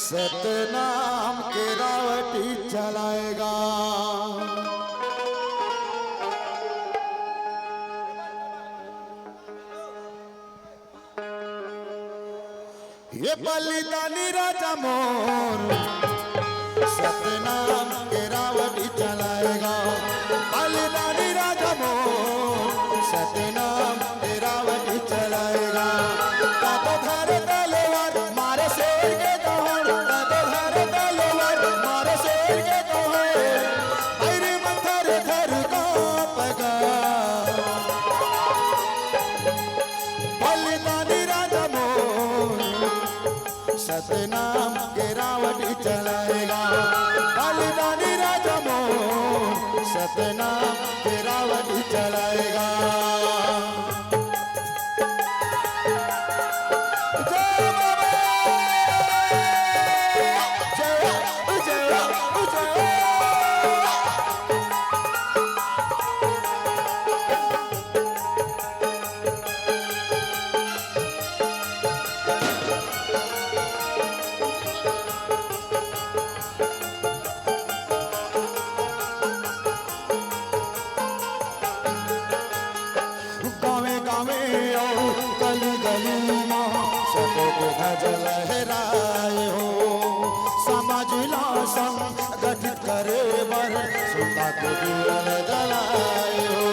सतनाम के रावटी चलाएगा। ये बलिदानी राजा मोर सतनाम के रावटी चलाएगा। बलिदानी राजा मोर सतनाम के रावटी चलाएगा। कातो धर तलवार मारे शेर के दौड़, कातो धर तलवार मारे शेर के दौड़, पैर मथर धर कांपेगा। बलिदानी राजा मोर सतनाम के रावटी चलाएगा। बलिदानी राजा मोर सतनाम के रावटी चलाएगा। गली गली ध्वज लहराए हो। समाज संगठित करे बर सुता को दिया जलाए हो।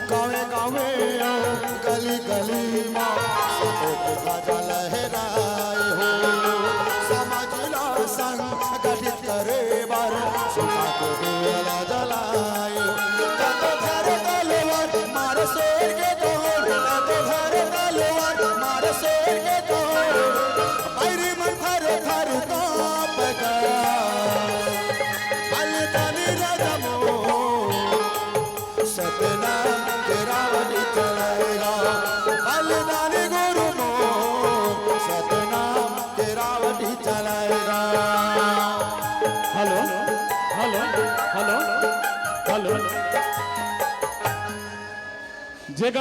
गावे गावे गली गली माँ ध्वज लहराए हो। समाज संगठित करे बर सुता को दिया जलाए हो। कातो धर तलवार मारे शेर के दौड़, कातो धर तलवार मारे शेर के दौड़, पैर मथर धर कांपेगा। बलिदानी राजा मोर सतनाम के रावटी चलाएगा। बलिदानी गुरु मोर सतनाम के रावटी चलाएगा। Hello hello hello hello